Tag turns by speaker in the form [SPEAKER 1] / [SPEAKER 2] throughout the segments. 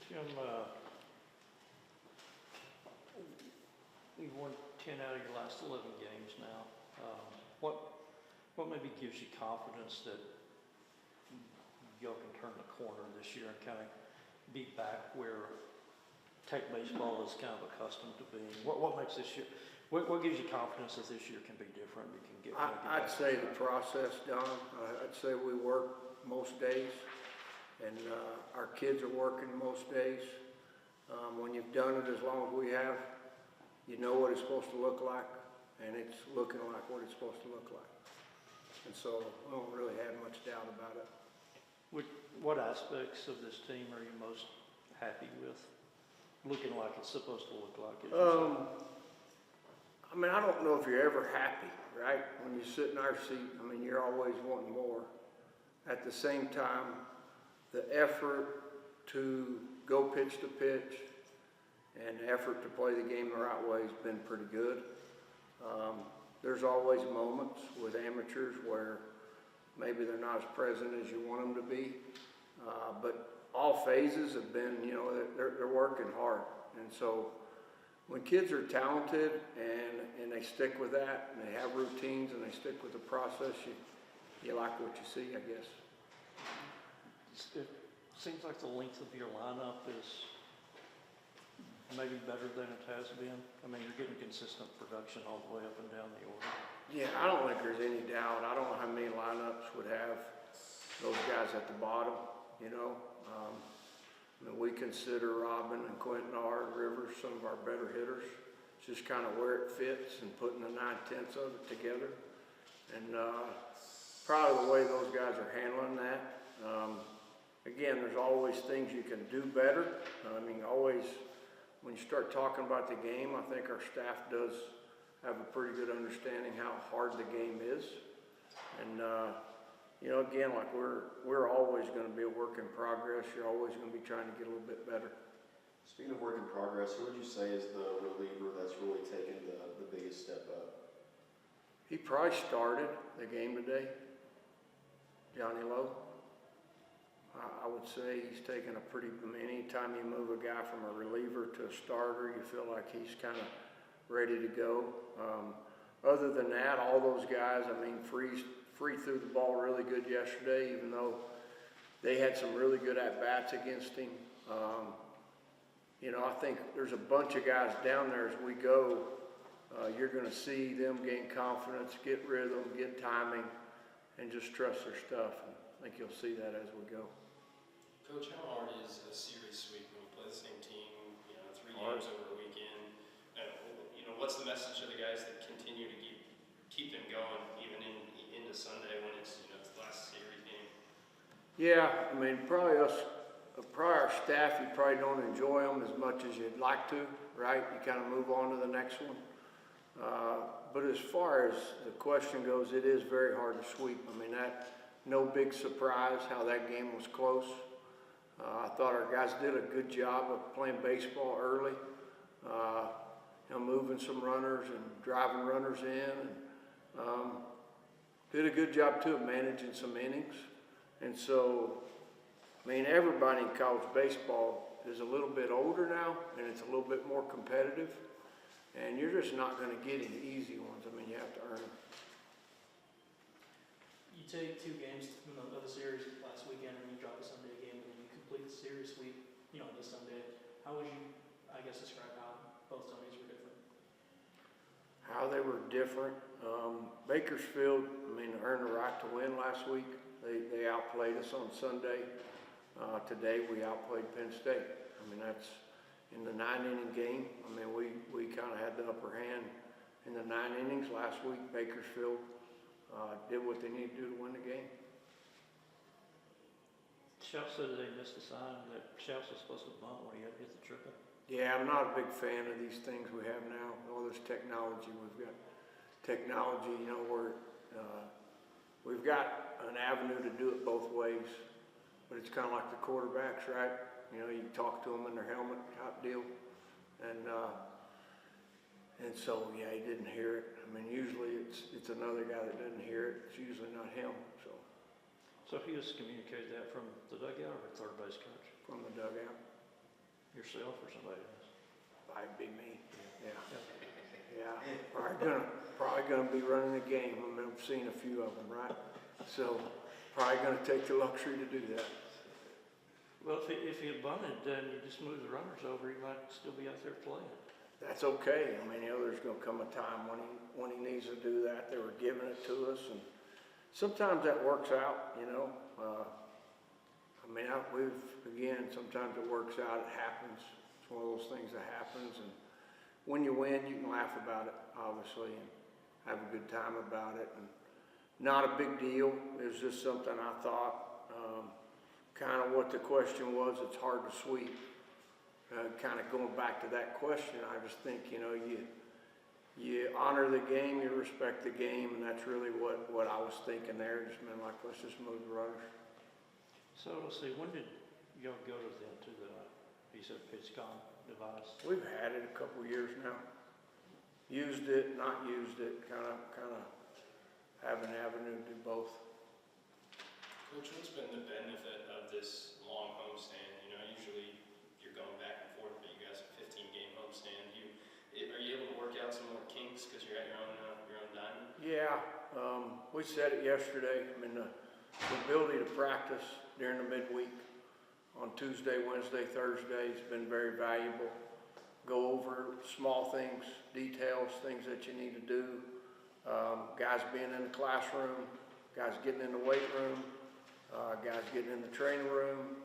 [SPEAKER 1] Jim, you've won 10 out of your last 11 games now. What maybe gives you confidence that y'all can turn the corner this year and kind of be back where tech baseball is kind of accustomed to being? What makes this year, what gives you confidence that this year can be different? You can get.
[SPEAKER 2] I'd say the process, Don. I'd say we work most days, and our kids are working most days. When you've done it as long as we have, you know what it's supposed to look like, and it's looking like what it's supposed to look like. And so I don't really have much doubt about it.
[SPEAKER 1] What aspects of this team are you most happy with? Looking like it's supposed to look like it.
[SPEAKER 2] I mean, I don't know if you're ever happy, right? When you sit in our seat, I mean, you're always wanting more. At the same time, the effort to go pitch to pitch and the effort to play the game the right way has been pretty good. There's always moments with amateurs where maybe they're not as present as you want them to be, but all phases have been, you know, they're working hard. And so when kids are talented and they stick with that and they have routines and they stick with the process, you like what you see, I guess.
[SPEAKER 1] It seems like the length of your lineup is maybe better than it has been. I mean, you're getting consistent production all the way up and down the order.
[SPEAKER 2] Yeah, I don't think there's any doubt. I don't know how many lineups would have those guys at the bottom, you know. I mean, we consider Robin and Quentin R. and Rivers some of our better hitters. It's just kind of where it fits and putting the 9/10 of it together. And proud of the way those guys are handling that. Again, there's always things you can do better. I mean, always, when you start talking about the game, I think our staff does have a pretty good understanding how hard the game is. And you know, again, like we're always going to be a work in progress. You're always going to be trying to get a little bit better.
[SPEAKER 3] Speaking of work in progress, who would you say is the reliever that's really taken the biggest step up?
[SPEAKER 2] He probably started the game today, Johnny Lowe. I would say he's taken a pretty, I mean, anytime you move a guy from a reliever to a starter, you feel like he's kind of ready to go. Other than that, all those guys, I mean, Free threw the ball really good yesterday, even though they had some really good at-bats against him. You know, I think there's a bunch of guys down there as we go. You're going to see them gain confidence, get rhythm, get timing, and just trust their stuff. And I think you'll see that as we go.
[SPEAKER 4] Coach, how hard is a series sweep when you play the same team, you know, 3 games over a weekend? You know, what's the message to the guys that continue to keep them going even into Sunday when it's, you know, it's the last series game?
[SPEAKER 2] Yeah, I mean, probably our staff, you probably don't enjoy them as much as you'd like to, right? You kind of move on to the next one. But as far as the question goes, it is very hard to sweep. I mean, no big surprise how that game was close. I thought our guys did a good job of playing baseball early, you know, moving some runners and driving runners in, and did a good job too of managing some innings. And so, I mean, everybody in college baseball is a little bit older now, and it's a little bit more competitive, and you're just not going to get any easy ones. I mean, you have to earn them.
[SPEAKER 5] You take 2 games from the series last weekend, and you drop a Sunday game, and you complete the series sweep, you know, this Sunday. How would you, I guess, describe how both Sundays were different?
[SPEAKER 2] How they were different. Bakersfield, I mean, earned the right to win last week. They outplayed us on Sunday. Today we outplayed Penn State. I mean, that's in the 9-inning game. I mean, we kind of had the upper hand in the 9 innings last week. Bakersfield did what they needed to do to win the game.
[SPEAKER 1] Shelf said they missed a sign that Shelf was supposed to bunt when he had hit the triple.
[SPEAKER 2] Yeah, I'm not a big fan of these things we have now. All this technology, we've got technology, you know, where we've got an avenue to do it both ways, but it's kind of like the quarterbacks, right? You know, you talk to them in their helmet type deal, and so yeah, he didn't hear it. I mean, usually it's another guy that doesn't hear it. It's usually not him.
[SPEAKER 1] So he just communicated that from the dugout or the third base coach?
[SPEAKER 2] From the dugout.
[SPEAKER 1] yourself or somebody else?
[SPEAKER 2] Might be me, yeah. Yeah, probably gonna be running a game. I mean, I've seen a few of them, right? So, probably gonna take the luxury to do that.
[SPEAKER 1] Well, if he had bunted and you just moved the runners over, he might still be out there playing.
[SPEAKER 2] That's okay. I mean, there's gonna come a time when he needs to do that. They were giving it to us, and sometimes that works out, you know. I mean, sometimes it works out, it happens. It's one of those things that happens, and when you win, you can laugh about it, obviously, and have a good time about it, and not a big deal. It was just something I thought, kind of what the question was, it's hard to sweep. Kind of going back to that question, I just think, you know, you honor the game, you respect the game, and that's really what I was thinking there. Just been like, let's just move the runners.
[SPEAKER 1] So let's see, when did y'all go to the he said PitchCom device?
[SPEAKER 2] We've had it a couple years now. Used it, not used it, kind of have an avenue to do both.
[SPEAKER 4] Coach, what's been the benefit of this long homestand? You know, usually you're going back and forth, but you guys have 15-game homestand. Are you able to work out some more kinks because you're at your own diamond?
[SPEAKER 2] Yeah, we said it yesterday. I mean, the ability to practice during the midweek on Tuesday, Wednesday, Thursday has been very valuable. Go over small things, details, things that you need to do. Guys being in the classroom, guys getting in the weight room, guys getting in the training room,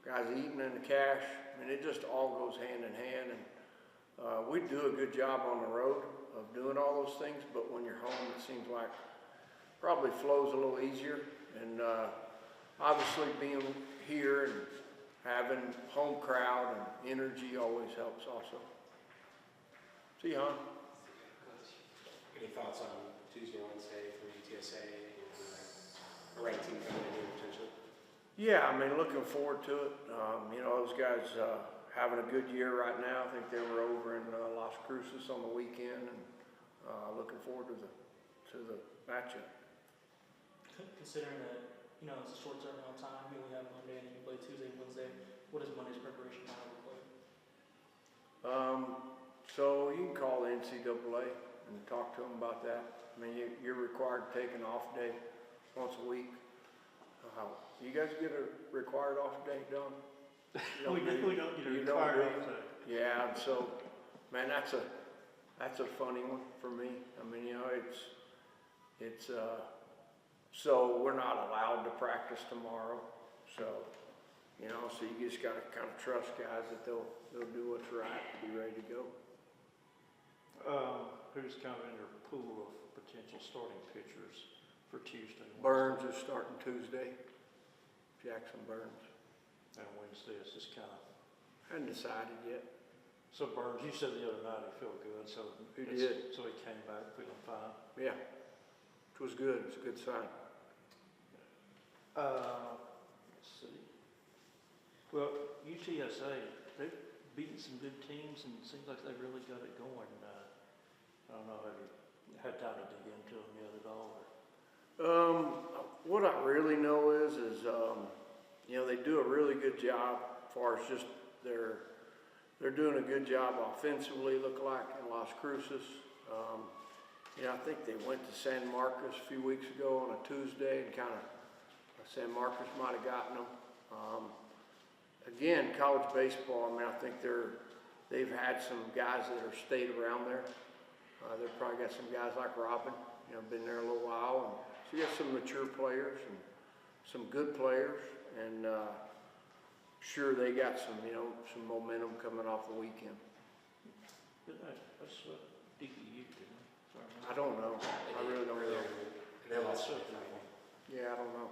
[SPEAKER 2] guys eating in the cash. I mean, it just all goes hand in hand, and we do a good job on the road of doing all those things, but when you're home, it seems like probably flows a little easier. And obviously being here and having home crowd and energy always helps also. See you, hon.
[SPEAKER 6] Any thoughts on Tuesday, Wednesday for UTSA and a ranked team coming in here potentially?
[SPEAKER 2] Yeah, I mean, looking forward to it. You know, those guys having a good year right now. I think they were over in Las Cruces on the weekend, and looking forward to the matchup.
[SPEAKER 5] Considering that, you know, it's a short turnaround time, you only have Monday and then you play Tuesday, Wednesday, what does Monday's preparation time look like?
[SPEAKER 2] So you can call the NCAA and talk to them about that. I mean, you're required to take an off day once a week. You guys get a required off day, Don?
[SPEAKER 1] We don't get a
[SPEAKER 2] You don't,
[SPEAKER 1] required
[SPEAKER 2] do you?
[SPEAKER 1] off day.
[SPEAKER 2] Yeah, and so, man, that's a funny one for me. I mean, you know, it's so we're not allowed to practice tomorrow. So, you know, so you just gotta kind of trust guys that they'll do what's right to be ready to go.
[SPEAKER 1] Who's kind of in your pool of potential starting pitchers for Tuesday?
[SPEAKER 2] Burns is starting Tuesday. Jackson Burns.
[SPEAKER 1] And Wednesday is just kind of.
[SPEAKER 2] Hadn't decided yet.
[SPEAKER 1] So Burns, you said the other night he felt good, so
[SPEAKER 2] He did.
[SPEAKER 1] So he came back feeling fine.
[SPEAKER 2] Yeah, which was good. It's a good sign.
[SPEAKER 1] Let's see. Well, UTSA, they've beaten some good teams, and it seems like they've really got it going. I don't know, have you had time to dig into them yet at all?
[SPEAKER 2] What I really know is you know, they do a really good job as far as just they're doing a good job offensively, look like, in Las Cruces. You know, I think they went to San Marcos a few weeks ago on a Tuesday, and kind of San Marcos might have gotten them. Again, college baseball, I mean, I think they've had some guys that are stayed around there. They've probably got some guys like Robin, you know, been there a little while. And so you got some mature players and some good players, and sure they got some, you know, some momentum coming off the weekend.
[SPEAKER 1] That's what DEU did. Sorry.
[SPEAKER 2] I don't know. I really don't know.
[SPEAKER 6] And they lost
[SPEAKER 1] That's
[SPEAKER 6] something.
[SPEAKER 2] Yeah, I don't know.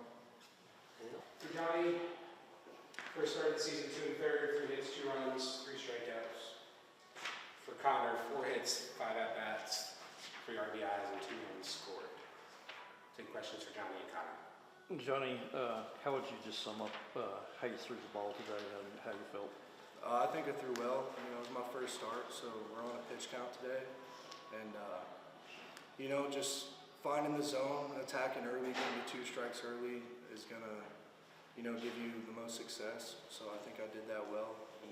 [SPEAKER 6] For Johnny, first start of the season, 2 1/3, 3 hits, 2 runs, 3 strikeouts. For Connor, 4 hits, 5 at-bats, 3 RBIs, and 2 runs scored. Take questions for Johnny and Connor.
[SPEAKER 1] Johnny, how would you just sum up how you threw the ball today and how you felt?
[SPEAKER 7] I think I threw well. You know, it was my first start, so we're on a pitch count today. And, you know, just finding the zone, attacking early, getting to 2 strikes early is going to, you know, give you the most success. So I think I did that well. And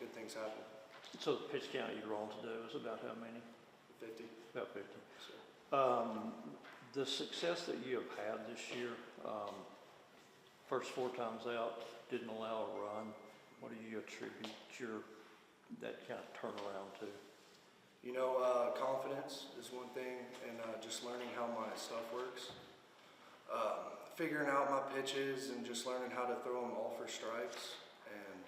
[SPEAKER 7] good things happen.
[SPEAKER 1] So the pitch count you're on today was about how many?
[SPEAKER 7] 50.
[SPEAKER 1] About 50.
[SPEAKER 7] So.
[SPEAKER 1] The success that you have had this year, first 4 times out, didn't allow a run. What do you attribute that kind of turnaround to?
[SPEAKER 7] You know, confidence is one thing, and just learning how my stuff works. Figuring out my pitches and just learning how to throw them all for strikes, and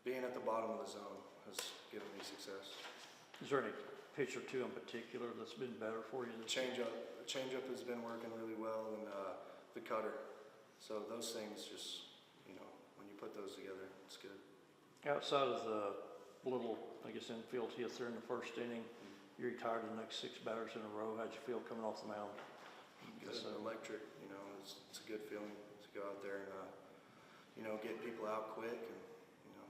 [SPEAKER 7] being at the bottom of the zone has given me success.
[SPEAKER 1] Is there any pitch or two in particular that's been better for you?
[SPEAKER 7] The changeup has been working really well, and the cutter. So those things just, you know, when you put those together, it's good.
[SPEAKER 1] Outside of the little, I guess, infield hits there in the first inning, you retired the next 6 batters in a row. How'd you feel coming off the mound?
[SPEAKER 7] It's electric, you know, it's a good feeling to go out there and, you know, get people out quick and, you know,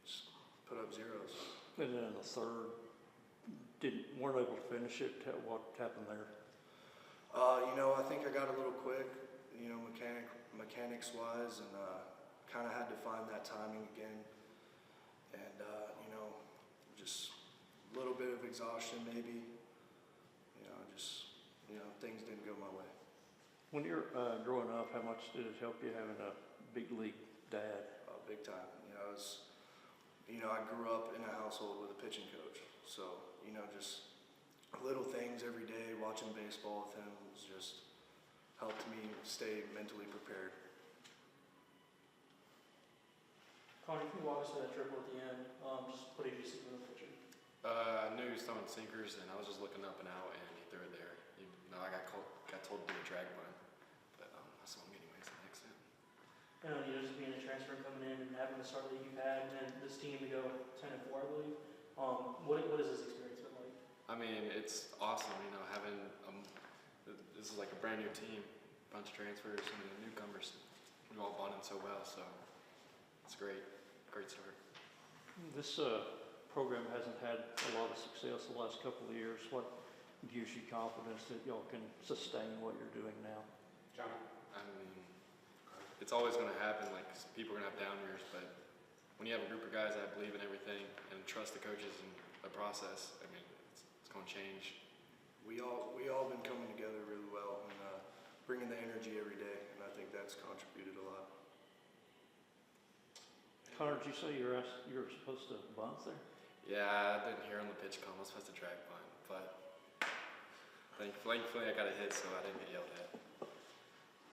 [SPEAKER 7] just put up zeros.
[SPEAKER 1] And then in the third, weren't able to finish it. What happened there?
[SPEAKER 7] You know, I think I got a little quick, you know, mechanics wise, and kind of had to find that timing again. And, you know, just a little bit of exhaustion maybe, you know, just, you know, things didn't go my way.
[SPEAKER 1] When you're growing up, how much did it help you having a big league dad?
[SPEAKER 7] Big time. You know, I grew up in a household with a pitching coach. So, you know, just little things every day, watching baseball with him was just helped me stay mentally prepared.
[SPEAKER 5] Connor, can you walk us through that triple at the end? Just what did you see from the pitcher?
[SPEAKER 8] I knew he was throwing sinkers, and I was just looking up and out, and he threw it there. I got told to do a drag bunt, but I swung anyways the next inning.
[SPEAKER 5] You know, just being a transfer coming in and having the start that you've had, and then this team to go 10-4, I believe. What has this experience been like?
[SPEAKER 8] I mean, it's awesome, you know, having this is like a brand new team, bunch of transfers and newcomers. We've all bonded so well, so it's great start.
[SPEAKER 1] This program hasn't had a lot of success the last couple of years. What gives you confidence that y'all can sustain what you're doing now?
[SPEAKER 6] John?
[SPEAKER 8] I mean, it's always going to happen. Like, people are going to have down years, but when you have a group of guys that believe in everything and trust the coaches and the process, I mean, it's going to change.
[SPEAKER 7] We all been coming together really well and bringing the energy every day, and I think that's contributed a lot.
[SPEAKER 1] Connor, did you say you were supposed to bunt there?
[SPEAKER 8] Yeah, I didn't hear on the pitch call. I was supposed to drag bunt, but thankfully I got a hit, so I didn't get yelled at.